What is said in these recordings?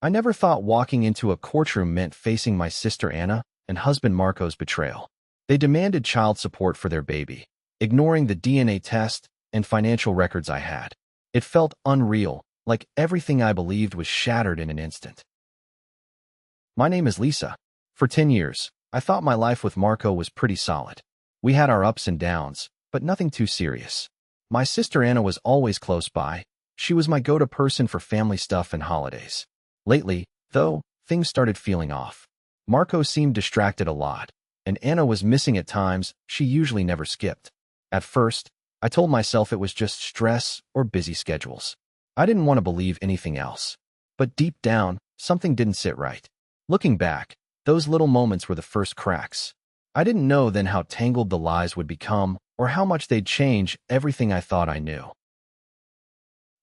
I never thought walking into a courtroom meant facing my sister Anna and husband Marco's betrayal. They demanded child support for their baby, ignoring the DNA test and financial records I had. It felt unreal, like everything I believed was shattered in an instant. My name is Lisa. For 10 years, I thought my life with Marco was pretty solid. We had our ups and downs, but nothing too serious. My sister Anna was always close by. She was my go-to person for family stuff and holidays. Lately, though, things started feeling off. Marco seemed distracted a lot, and Anna was missing at times she usually never skipped. At first, I told myself it was just stress or busy schedules. I didn't want to believe anything else. But deep down, something didn't sit right. Looking back, those little moments were the first cracks. I didn't know then how tangled the lies would become or how much they'd change everything I thought I knew.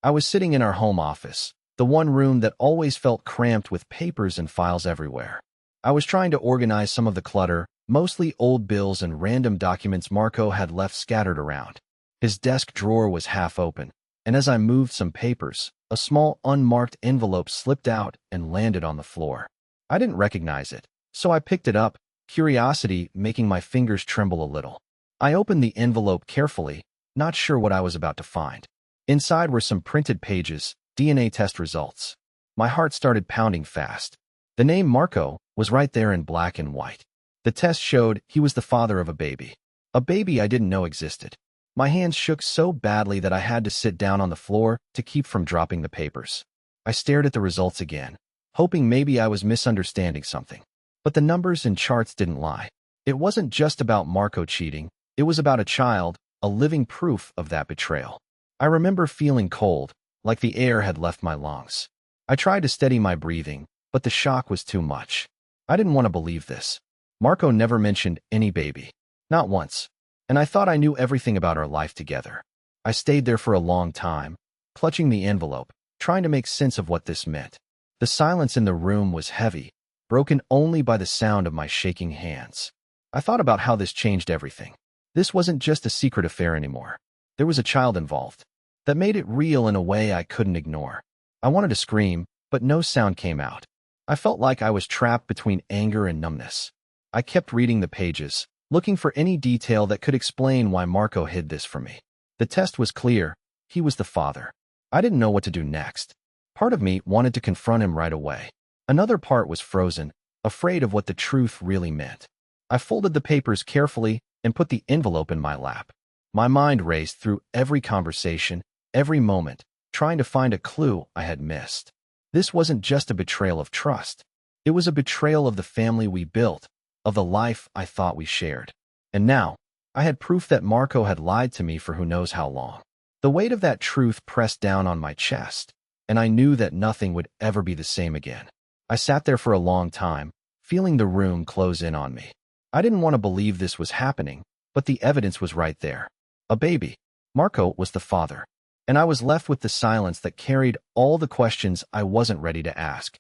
I was sitting in our home office, the one room that always felt cramped with papers and files everywhere. I was trying to organize some of the clutter, mostly old bills and random documents Marco had left scattered around. His desk drawer was half open, and as I moved some papers, a small unmarked envelope slipped out and landed on the floor. I didn't recognize it, so I picked it up, curiosity making my fingers tremble a little. I opened the envelope carefully, not sure what I was about to find. Inside were some printed pages, DNA test results. My heart started pounding fast. The name Marco was right there in black and white. The test showed he was the father of a baby I didn't know existed. My hands shook so badly that I had to sit down on the floor to keep from dropping the papers. I stared at the results again, hoping maybe I was misunderstanding something. But the numbers and charts didn't lie. It wasn't just about Marco cheating, it was about a child, a living proof of that betrayal. I remember feeling cold, like the air had left my lungs. I tried to steady my breathing, but the shock was too much. I didn't want to believe this. Marco never mentioned any baby. Not once. And I thought I knew everything about our life together. I stayed there for a long time, clutching the envelope, trying to make sense of what this meant. The silence in the room was heavy, broken only by the sound of my shaking hands. I thought about how this changed everything. This wasn't just a secret affair anymore. There was a child involved. That made it real in a way I couldn't ignore. I wanted to scream, but no sound came out. I felt like I was trapped between anger and numbness. I kept reading the pages, looking for any detail that could explain why Marco hid this from me. The test was clear. He was the father. I didn't know what to do next. Part of me wanted to confront him right away. Another part was frozen, afraid of what the truth really meant. I folded the papers carefully and put the envelope in my lap. My mind raced through every conversation, every moment, trying to find a clue I had missed. This wasn't just a betrayal of trust. It was a betrayal of the family we built, of the life I thought we shared. And now, I had proof that Marco had lied to me for who knows how long. The weight of that truth pressed down on my chest, and I knew that nothing would ever be the same again. I sat there for a long time, feeling the room close in on me. I didn't want to believe this was happening, but the evidence was right there. A baby. Marco was the father. And I was left with the silence that carried all the questions I wasn't ready to ask.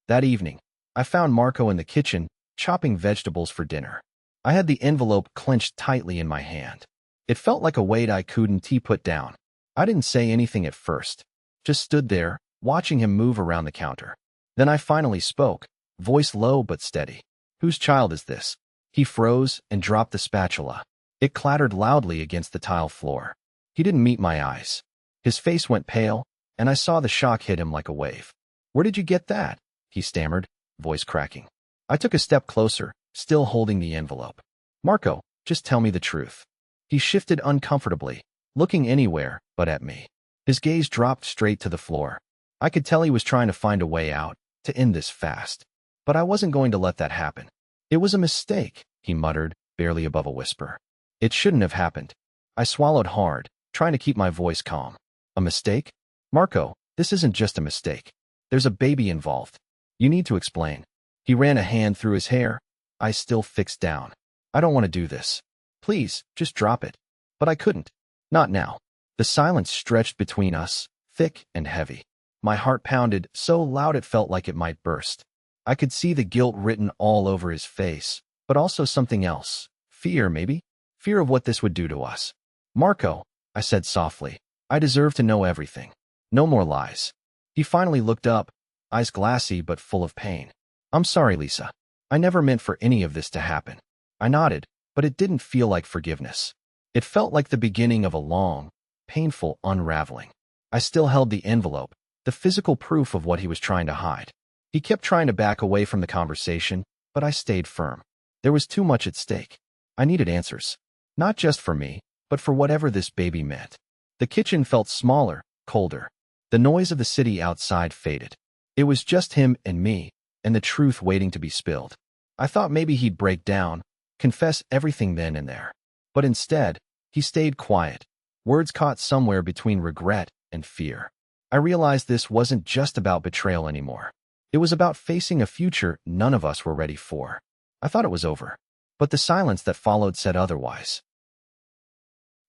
That evening, I found Marco in the kitchen, chopping vegetables for dinner. I had the envelope clenched tightly in my hand. It felt like a weight I couldn't put down. I didn't say anything at first, just stood there, watching him move around the counter. Then I finally spoke, voice low but steady. "Whose child is this?" He froze and dropped the spatula. It clattered loudly against the tile floor. He didn't meet my eyes. His face went pale, and I saw the shock hit him like a wave. "Where did you get that?" he stammered, voice cracking. I took a step closer, still holding the envelope. "Marco, just tell me the truth." He shifted uncomfortably, looking anywhere but at me. His gaze dropped straight to the floor. I could tell he was trying to find a way out, to end this fast. But I wasn't going to let that happen. "It was a mistake," he muttered, barely above a whisper. "It shouldn't have happened." I swallowed hard, trying to keep my voice calm. "A mistake? Marco, this isn't just a mistake. There's a baby involved. You need to explain." He ran a hand through his hair. I still fixed down. "I don't want to do this. Please, just drop it." But I couldn't. Not now. The silence stretched between us, thick and heavy. My heart pounded so loud it felt like it might burst. I could see the guilt written all over his face, but also something else. Fear, maybe? Fear of what this would do to us. "Marco," I said softly, "I deserve to know everything. No more lies." He finally looked up, eyes glassy but full of pain. "I'm sorry, Lisa. I never meant for any of this to happen." I nodded, but it didn't feel like forgiveness. It felt like the beginning of a long, painful unraveling. I still held the envelope, the physical proof of what he was trying to hide. He kept trying to back away from the conversation, but I stayed firm. There was too much at stake. I needed answers. Not just for me, but for whatever this baby meant. The kitchen felt smaller, colder. The noise of the city outside faded. It was just him and me, and the truth waiting to be spilled. I thought maybe he'd break down, confess everything then and there. But instead, he stayed quiet, words caught somewhere between regret and fear. I realized this wasn't just about betrayal anymore. It was about facing a future none of us were ready for. I thought it was over, but the silence that followed said otherwise.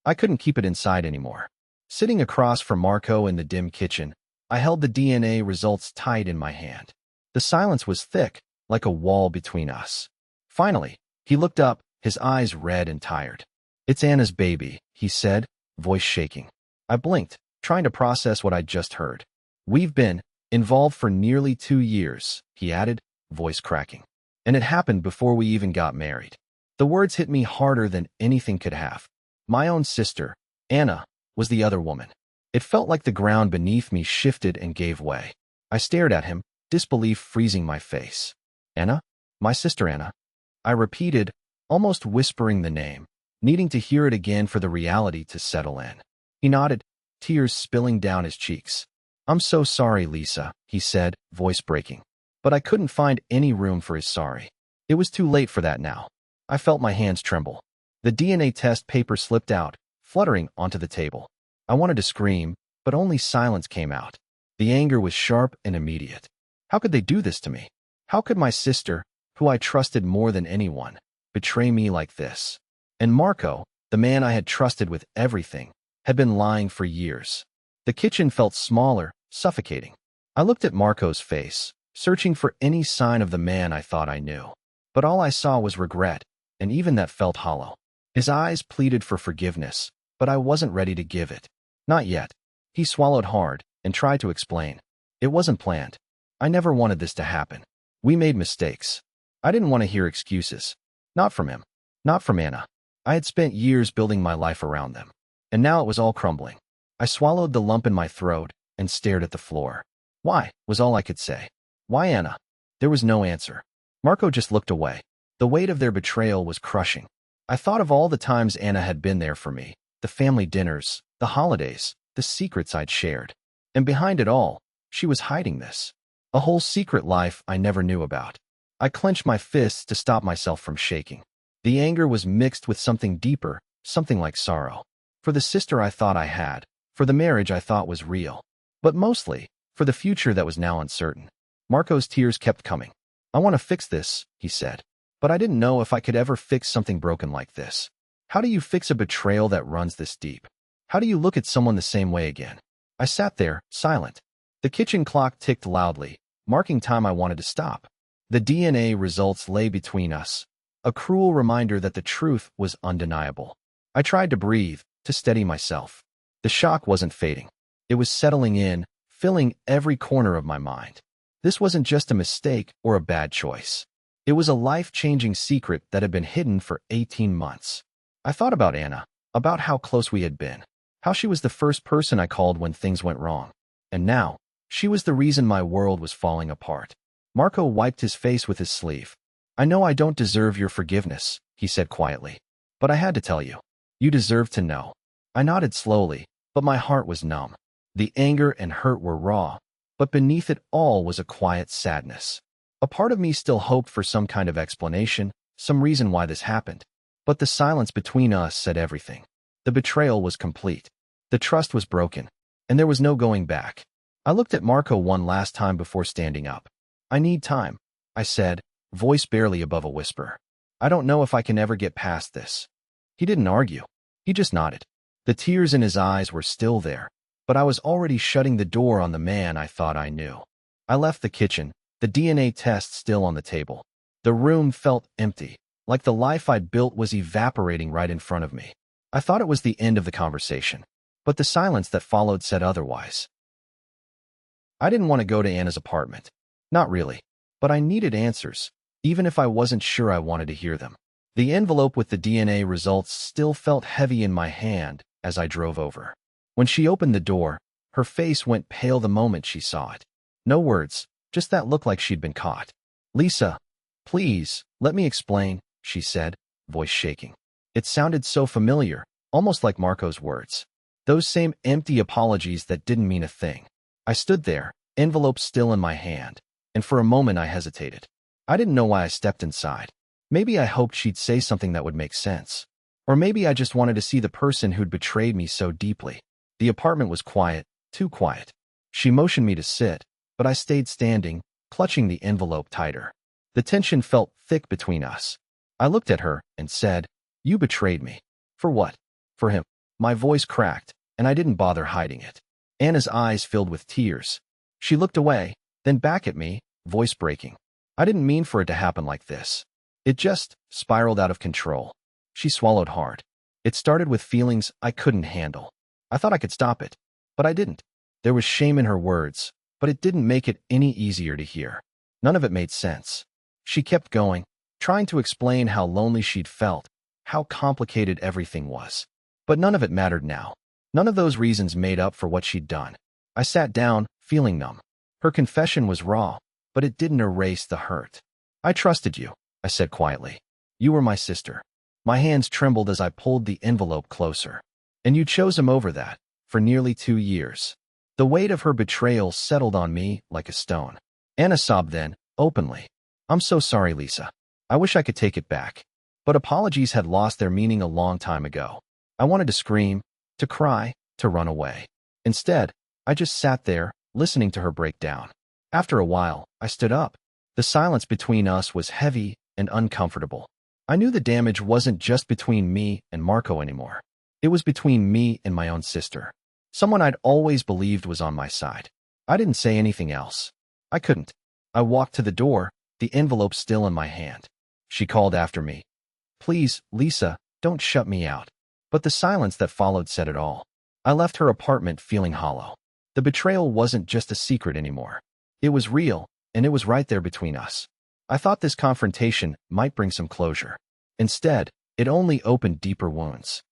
I couldn't keep it inside anymore. Sitting across from Marco in the dim kitchen, I held the DNA results tight in my hand. The silence was thick, like a wall between us. Finally, he looked up, his eyes red and tired. "It's Anna's baby," he said, voice shaking. I blinked, trying to process what I'd just heard. "We've been involved for nearly 2 years," he added, voice cracking. "And it happened before we even got married." The words hit me harder than anything could have. My own sister, Anna, was the other woman. It felt like the ground beneath me shifted and gave way. I stared at him, disbelief freezing my face. "Anna? My sister Anna?" I repeated, almost whispering the name, needing to hear it again for the reality to settle in. He nodded, tears spilling down his cheeks. "I'm so sorry, Lisa," he said, voice breaking. But I couldn't find any room for his sorry. It was too late for that now. I felt my hands tremble. The DNA test paper slipped out, fluttering onto the table. I wanted to scream, but only silence came out. The anger was sharp and immediate. How could they do this to me? How could my sister, who I trusted more than anyone, betray me like this? And Marco, the man I had trusted with everything, had been lying for years. The kitchen felt smaller, suffocating. I looked at Marco's face, searching for any sign of the man I thought I knew. But all I saw was regret, and even that felt hollow. His eyes pleaded for forgiveness, but I wasn't ready to give it. Not yet. He swallowed hard and tried to explain. "It wasn't planned. I never wanted this to happen. We made mistakes." I didn't want to hear excuses. Not from him. Not from Anna. I had spent years building my life around them. And now it was all crumbling. I swallowed the lump in my throat and stared at the floor. "Why?" was all I could say. "Why, Anna?" There was no answer. Marco just looked away. The weight of their betrayal was crushing. I thought of all the times Anna had been there for me, the family dinners, the holidays, the secrets I'd shared. And behind it all, she was hiding this. A whole secret life I never knew about. I clenched my fists to stop myself from shaking. The anger was mixed with something deeper, something like sorrow. For the sister I thought I had, for the marriage I thought was real. But mostly, for the future that was now uncertain. Marco's tears kept coming. "I want to fix this," he said. But I didn't know if I could ever fix something broken like this. How do you fix a betrayal that runs this deep? How do you look at someone the same way again? I sat there, silent. The kitchen clock ticked loudly, marking time I wanted to stop. The DNA results lay between us, a cruel reminder that the truth was undeniable. I tried to breathe, to steady myself. The shock wasn't fading. It was settling in, filling every corner of my mind. This wasn't just a mistake or a bad choice. It was a life-changing secret that had been hidden for 18 months. I thought about Anna, about how close we had been, how she was the first person I called when things went wrong. And now, she was the reason my world was falling apart. Marco wiped his face with his sleeve. "I know I don't deserve your forgiveness," he said quietly. "But I had to tell you. You deserve to know." I nodded slowly, but my heart was numb. The anger and hurt were raw, but beneath it all was a quiet sadness. A part of me still hoped for some kind of explanation, some reason why this happened. But the silence between us said everything. The betrayal was complete. The trust was broken, and there was no going back. I looked at Marco one last time before standing up. "I need time," I said, voice barely above a whisper. "I don't know if I can ever get past this." He didn't argue. He just nodded. The tears in his eyes were still there, but I was already shutting the door on the man I thought I knew. I left the kitchen, the DNA test still on the table. The room felt empty, like the life I'd built was evaporating right in front of me. I thought it was the end of the conversation, but the silence that followed said otherwise. I didn't want to go to Anna's apartment. Not really. But I needed answers, even if I wasn't sure I wanted to hear them. The envelope with the DNA results still felt heavy in my hand as I drove over. When she opened the door, her face went pale the moment she saw it. No words, just that look like she'd been caught. "Lisa, please, let me explain," she said, voice shaking. It sounded so familiar, almost like Marco's words. Those same empty apologies that didn't mean a thing. I stood there, envelope still in my hand, and for a moment I hesitated. I didn't know why I stepped inside. Maybe I hoped she'd say something that would make sense. Or maybe I just wanted to see the person who'd betrayed me so deeply. The apartment was quiet, too quiet. She motioned me to sit, but I stayed standing, clutching the envelope tighter. The tension felt thick between us. I looked at her and said, "You betrayed me." "For what?" "For him." My voice cracked, and I didn't bother hiding it. Anna's eyes filled with tears. She looked away, then back at me, voice breaking. "I didn't mean for it to happen like this. It just spiraled out of control." She swallowed hard. "It started with feelings I couldn't handle. I thought I could stop it, but I didn't." There was shame in her words, but it didn't make it any easier to hear. None of it made sense. She kept going, trying to explain how lonely she'd felt, how complicated everything was. But none of it mattered now. None of those reasons made up for what she'd done. I sat down, feeling numb. Her confession was raw, but it didn't erase the hurt. "I trusted you," I said quietly. "You were my sister." My hands trembled as I pulled the envelope closer. "And you chose him over that, for nearly 2 years." The weight of her betrayal settled on me like a stone. Anna sobbed then, openly. "I'm so sorry, Lisa. I wish I could take it back." But apologies had lost their meaning a long time ago. I wanted to scream, to cry, to run away. Instead, I just sat there, listening to her break down. After a while, I stood up. The silence between us was heavy and uncomfortable. I knew the damage wasn't just between me and Marco anymore. It was between me and my own sister. Someone I'd always believed was on my side. I didn't say anything else. I couldn't. I walked to the door, the envelope still in my hand. She called after me. "Please, Lisa, don't shut me out." But the silence that followed said it all. I left her apartment feeling hollow. The betrayal wasn't just a secret anymore. It was real, and it was right there between us. I thought this confrontation might bring some closure. Instead, it only opened deeper wounds.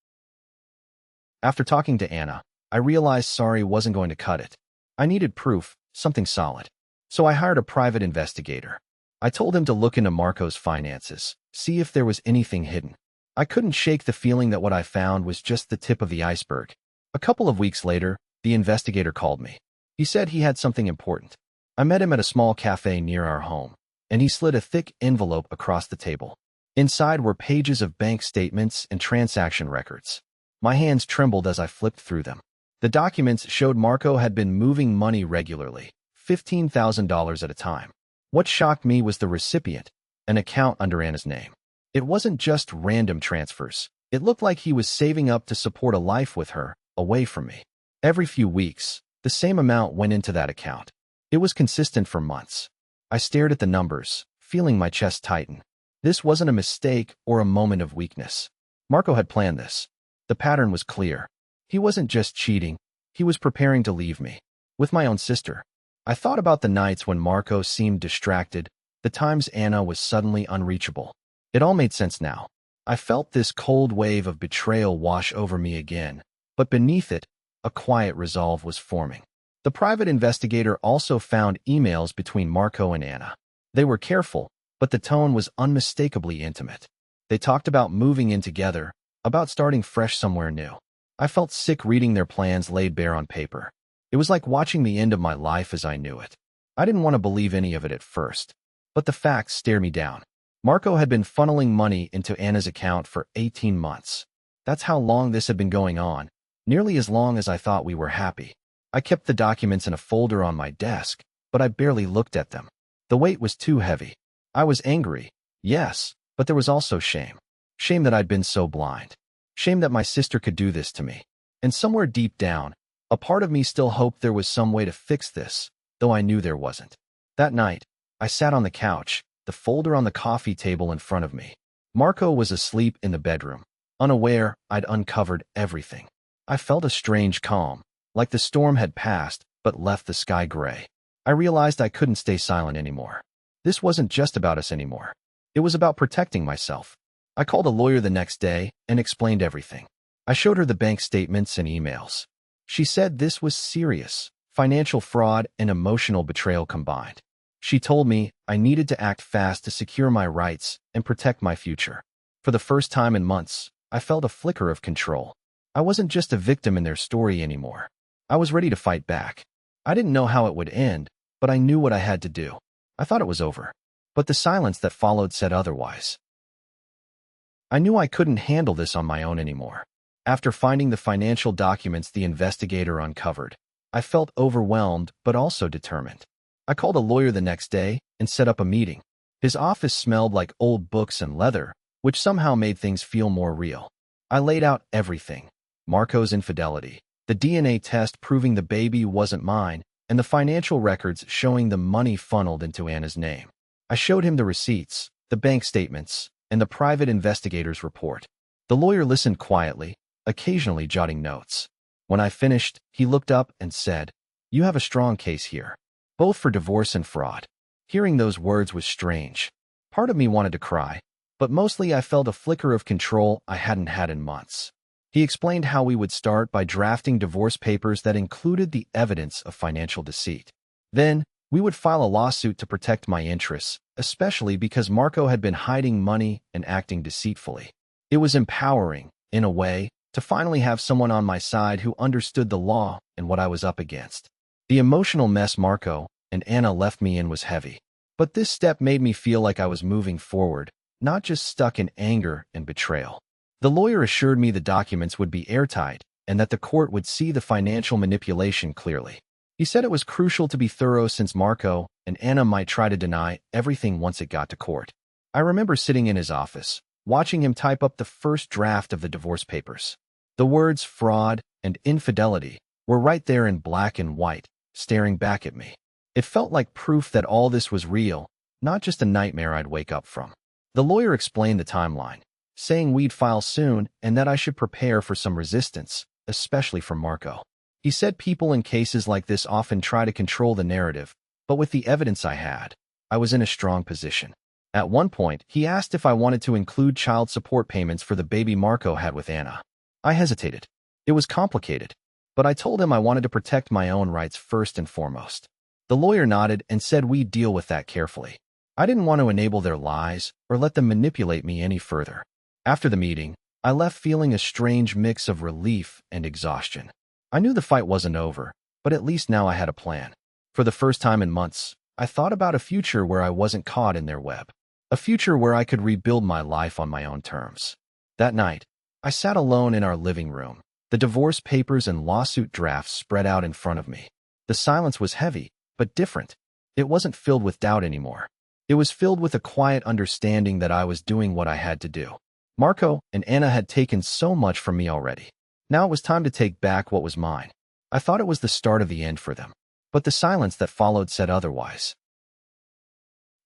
After talking to Anna, I realized sorry wasn't going to cut it. I needed proof, something solid. So I hired a private investigator. I told him to look into Marco's finances, see if there was anything hidden. I couldn't shake the feeling that what I found was just the tip of the iceberg. A couple of weeks later, the investigator called me. He said he had something important. I met him at a small cafe near our home, and he slid a thick envelope across the table. Inside were pages of bank statements and transaction records. My hands trembled as I flipped through them. The documents showed Marco had been moving money regularly, $15,000 at a time. What shocked me was the recipient, an account under Anna's name. It wasn't just random transfers. It looked like he was saving up to support a life with her, away from me. Every few weeks, the same amount went into that account. It was consistent for months. I stared at the numbers, feeling my chest tighten. This wasn't a mistake or a moment of weakness. Marco had planned this. The pattern was clear. He wasn't just cheating. He was preparing to leave me. With my own sister. I thought about the nights when Marco seemed distracted, the times Anna was suddenly unreachable. It all made sense now. I felt this cold wave of betrayal wash over me again, but beneath it, a quiet resolve was forming. The private investigator also found emails between Marco and Anna. They were careful, but the tone was unmistakably intimate. They talked about moving in together, about starting fresh somewhere new. I felt sick reading their plans laid bare on paper. It was like watching the end of my life as I knew it. I didn't want to believe any of it at first, but the facts stared me down. Marco had been funneling money into Anna's account for 18 months. That's how long this had been going on, nearly as long as I thought we were happy. I kept the documents in a folder on my desk, but I barely looked at them. The weight was too heavy. I was angry, yes, but there was also shame. Shame that I'd been so blind. Shame that my sister could do this to me. And somewhere deep down, a part of me still hoped there was some way to fix this, though I knew there wasn't. That night, I sat on the couch, the folder on the coffee table in front of me. Marco was asleep in the bedroom. Unaware, I'd uncovered everything. I felt a strange calm, like the storm had passed but left the sky gray. I realized I couldn't stay silent anymore. This wasn't just about us anymore. It was about protecting myself. I called a lawyer the next day and explained everything. I showed her the bank statements and emails. She said this was serious, financial fraud and emotional betrayal combined. She told me I needed to act fast to secure my rights and protect my future. For the first time in months, I felt a flicker of control. I wasn't just a victim in their story anymore. I was ready to fight back. I didn't know how it would end, but I knew what I had to do. I thought it was over. But the silence that followed said otherwise. I knew I couldn't handle this on my own anymore. After finding the financial documents the investigator uncovered, I felt overwhelmed but also determined. I called a lawyer the next day and set up a meeting. His office smelled like old books and leather, which somehow made things feel more real. I laid out everything. Marco's infidelity, the DNA test proving the baby wasn't mine, and the financial records showing the money funneled into Anna's name. I showed him the receipts, the bank statements, and the private investigator's report. The lawyer listened quietly, occasionally jotting notes. When I finished, he looked up and said, "You have a strong case here, both for divorce and fraud." Hearing those words was strange. Part of me wanted to cry, but mostly I felt a flicker of control I hadn't had in months. He explained how we would start by drafting divorce papers that included the evidence of financial deceit. Then, we would file a lawsuit to protect my interests, especially because Marco had been hiding money and acting deceitfully. It was empowering, in a way, to finally have someone on my side who understood the law and what I was up against. The emotional mess Marco and Anna left me in was heavy. But this step made me feel like I was moving forward, not just stuck in anger and betrayal. The lawyer assured me the documents would be airtight and that the court would see the financial manipulation clearly. He said it was crucial to be thorough since Marco and Anna might try to deny everything once it got to court. I remember sitting in his office, watching him type up the first draft of the divorce papers. The words fraud and infidelity were right there in black and white, staring back at me. It felt like proof that all this was real, not just a nightmare I'd wake up from. The lawyer explained the timeline, saying we'd file soon and that I should prepare for some resistance, especially from Marco. He said people in cases like this often try to control the narrative, but with the evidence I had, I was in a strong position. At one point, he asked if I wanted to include child support payments for the baby Marco had with Anna. I hesitated. It was complicated, but I told him I wanted to protect my own rights first and foremost. The lawyer nodded and said we'd deal with that carefully. I didn't want to enable their lies or let them manipulate me any further. After the meeting, I left feeling a strange mix of relief and exhaustion. I knew the fight wasn't over, but at least now I had a plan. For the first time in months, I thought about a future where I wasn't caught in their web. A future where I could rebuild my life on my own terms. That night, I sat alone in our living room, the divorce papers and lawsuit drafts spread out in front of me. The silence was heavy, but different. It wasn't filled with doubt anymore. It was filled with a quiet understanding that I was doing what I had to do. Marco and Anna had taken so much from me already. Now it was time to take back what was mine. I thought it was the start of the end for them, but the silence that followed said otherwise.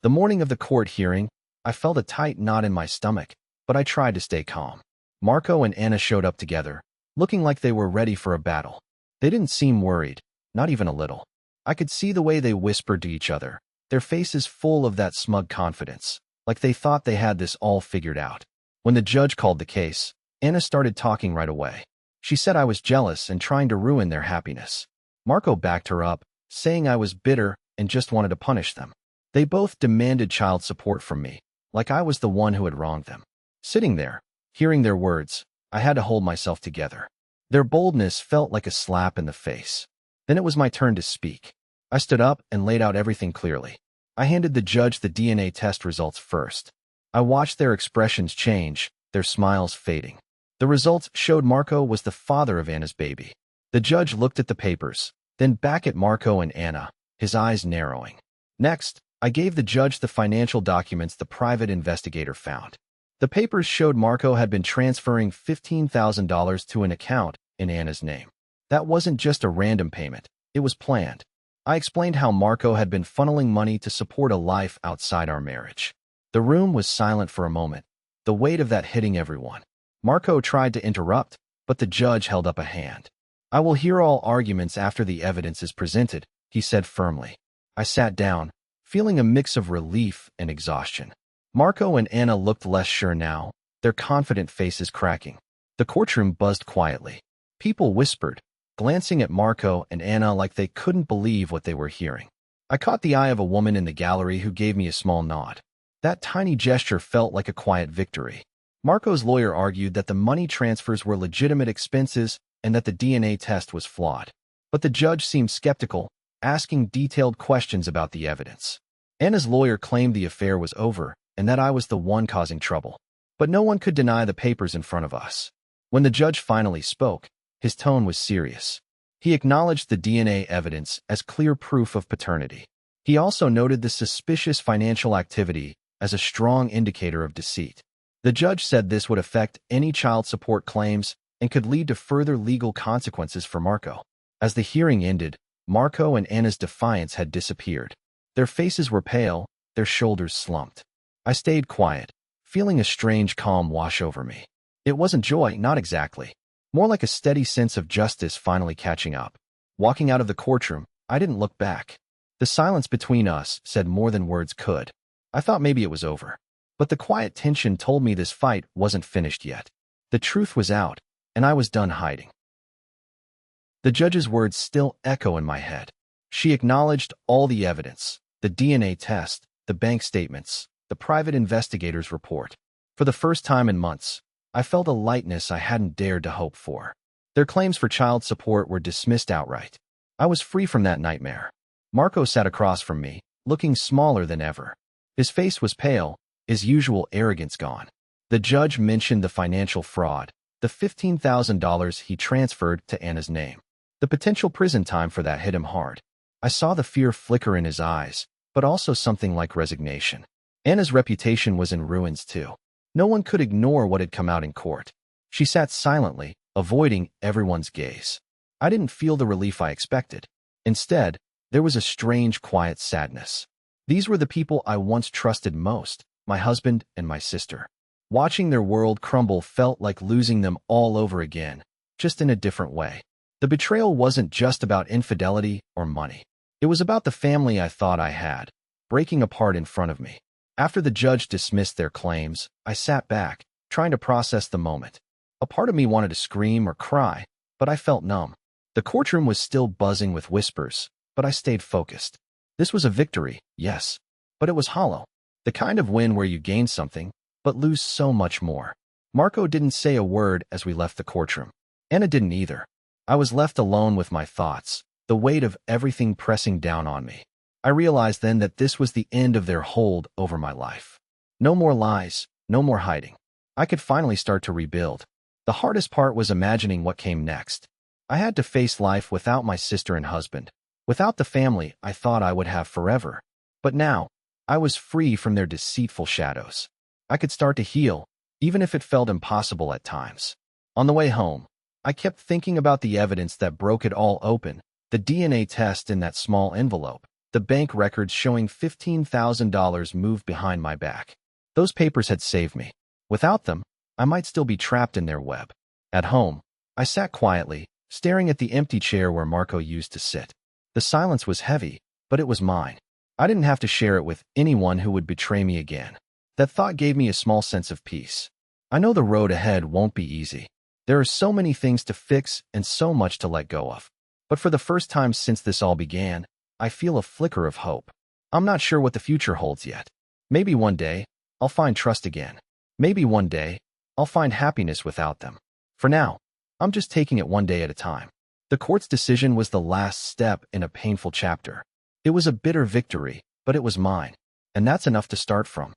The morning of the court hearing, I felt a tight knot in my stomach, but I tried to stay calm. Marco and Anna showed up together, looking like they were ready for a battle. They didn't seem worried, not even a little. I could see the way they whispered to each other, their faces full of that smug confidence, like they thought they had this all figured out. When the judge called the case, Anna started talking right away. She said I was jealous and trying to ruin their happiness. Marco backed her up, saying I was bitter and just wanted to punish them. They both demanded child support from me, like I was the one who had wronged them. Sitting there, hearing their words, I had to hold myself together. Their boldness felt like a slap in the face. Then it was my turn to speak. I stood up and laid out everything clearly. I handed the judge the DNA test results first. I watched their expressions change, their smiles fading. The results showed Marco was the father of Anna's baby. The judge looked at the papers, then back at Marco and Anna, his eyes narrowing. Next, I gave the judge the financial documents the private investigator found. The papers showed Marco had been transferring $15,000 to an account in Anna's name. That wasn't just a random payment, it was planned. I explained how Marco had been funneling money to support a life outside our marriage. The room was silent for a moment, the weight of that hitting everyone. Marco tried to interrupt, but the judge held up a hand. "I will hear all arguments after the evidence is presented," he said firmly. I sat down, feeling a mix of relief and exhaustion. Marco and Anna looked less sure now, their confident faces cracking. The courtroom buzzed quietly. People whispered, glancing at Marco and Anna like they couldn't believe what they were hearing. I caught the eye of a woman in the gallery who gave me a small nod. That tiny gesture felt like a quiet victory. Marco's lawyer argued that the money transfers were legitimate expenses and that the DNA test was flawed. But the judge seemed skeptical, asking detailed questions about the evidence. Anna's lawyer claimed the affair was over and that I was the one causing trouble. But no one could deny the papers in front of us. When the judge finally spoke, his tone was serious. He acknowledged the DNA evidence as clear proof of paternity. He also noted the suspicious financial activity as a strong indicator of deceit. The judge said this would affect any child support claims and could lead to further legal consequences for Marco. As the hearing ended, Marco and Anna's defiance had disappeared. Their faces were pale, their shoulders slumped. I stayed quiet, feeling a strange calm wash over me. It wasn't joy, not exactly. More like a steady sense of justice finally catching up. Walking out of the courtroom, I didn't look back. The silence between us said more than words could. I thought maybe it was over. But the quiet tension told me this fight wasn't finished yet. The truth was out, and I was done hiding. The judge's words still echo in my head. She acknowledged all the evidence, the DNA test, the bank statements, the private investigator's report. For the first time in months, I felt a lightness I hadn't dared to hope for. Their claims for child support were dismissed outright. I was free from that nightmare. Marco sat across from me, looking smaller than ever. His face was pale, his usual arrogance gone. The judge mentioned the financial fraud, the $15,000 he transferred to Anna's name. The potential prison time for that hit him hard. I saw the fear flicker in his eyes, but also something like resignation. Anna's reputation was in ruins too. No one could ignore what had come out in court. She sat silently, avoiding everyone's gaze. I didn't feel the relief I expected. Instead, there was a strange, quiet sadness. These were the people I once trusted most, my husband and my sister. Watching their world crumble felt like losing them all over again, just in a different way. The betrayal wasn't just about infidelity or money. It was about the family I thought I had, breaking apart in front of me. After the judge dismissed their claims, I sat back, trying to process the moment. A part of me wanted to scream or cry, but I felt numb. The courtroom was still buzzing with whispers, but I stayed focused. This was a victory, yes, but it was hollow. The kind of win where you gain something, but lose so much more. Marco didn't say a word as we left the courtroom. Anna didn't either. I was left alone with my thoughts, the weight of everything pressing down on me. I realized then that this was the end of their hold over my life. No more lies, no more hiding. I could finally start to rebuild. The hardest part was imagining what came next. I had to face life without my sister and husband, without the family I thought I would have forever. But now, I was free from their deceitful shadows. I could start to heal, even if it felt impossible at times. On the way home, I kept thinking about the evidence that broke it all open, the DNA test in that small envelope, the bank records showing $15,000 moved behind my back. Those papers had saved me. Without them, I might still be trapped in their web. At home, I sat quietly, staring at the empty chair where Marco used to sit. The silence was heavy, but it was mine. I didn't have to share it with anyone who would betray me again. That thought gave me a small sense of peace. I know the road ahead won't be easy. There are so many things to fix and so much to let go of. But for the first time since this all began, I feel a flicker of hope. I'm not sure what the future holds yet. Maybe one day, I'll find trust again. Maybe one day, I'll find happiness without them. For now, I'm just taking it one day at a time. The court's decision was the last step in a painful chapter. It was a bitter victory, but it was mine. And that's enough to start from.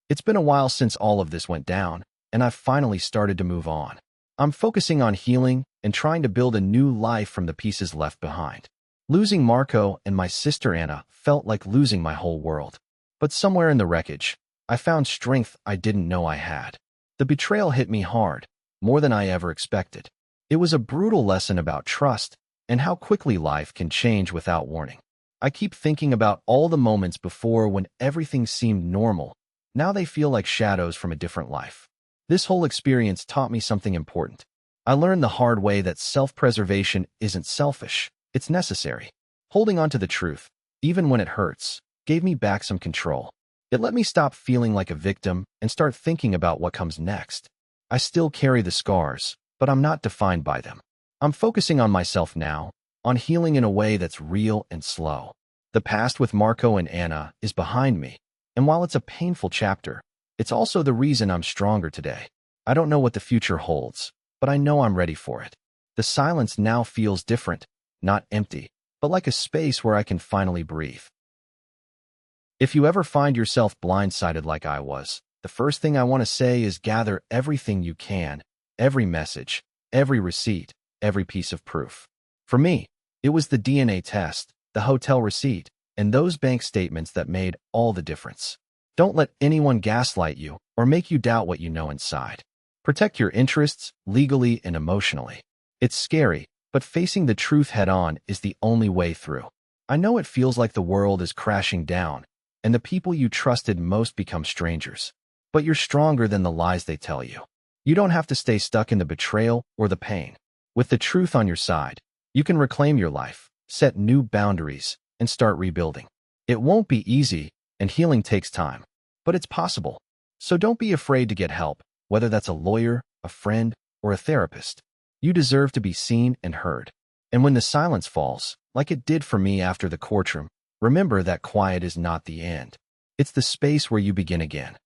It's been a while since all of this went down, and I've finally started to move on. I'm focusing on healing and trying to build a new life from the pieces left behind. Losing Marco and my sister Anna felt like losing my whole world. But somewhere in the wreckage, I found strength I didn't know I had. The betrayal hit me hard, more than I ever expected. It was a brutal lesson about trust and how quickly life can change without warning. I keep thinking about all the moments before when everything seemed normal. Now they feel like shadows from a different life. This whole experience taught me something important. I learned the hard way that self-preservation isn't selfish. It's necessary. Holding on to the truth, even when it hurts, gave me back some control. It let me stop feeling like a victim and start thinking about what comes next. I still carry the scars, but I'm not defined by them. I'm focusing on myself now, on healing in a way that's real and slow. The past with Marco and Anna is behind me, and while it's a painful chapter, it's also the reason I'm stronger today. I don't know what the future holds, but I know I'm ready for it. The silence now feels different, not empty, but like a space where I can finally breathe. If you ever find yourself blindsided like I was, the first thing I want to say is gather everything you can, every message, every receipt, every piece of proof. For me, it was the DNA test, the hotel receipt, and those bank statements that made all the difference. Don't let anyone gaslight you or make you doubt what you know inside. Protect your interests, legally and emotionally. It's scary, but facing the truth head-on is the only way through. I know it feels like the world is crashing down, and the people you trusted most become strangers. But you're stronger than the lies they tell you. You don't have to stay stuck in the betrayal or the pain. With the truth on your side, you can reclaim your life, set new boundaries, and start rebuilding. It won't be easy, and healing takes time, but it's possible. So don't be afraid to get help, whether that's a lawyer, a friend, or a therapist. You deserve to be seen and heard. And when the silence falls, like it did for me after the courtroom, remember that quiet is not the end. It's the space where you begin again.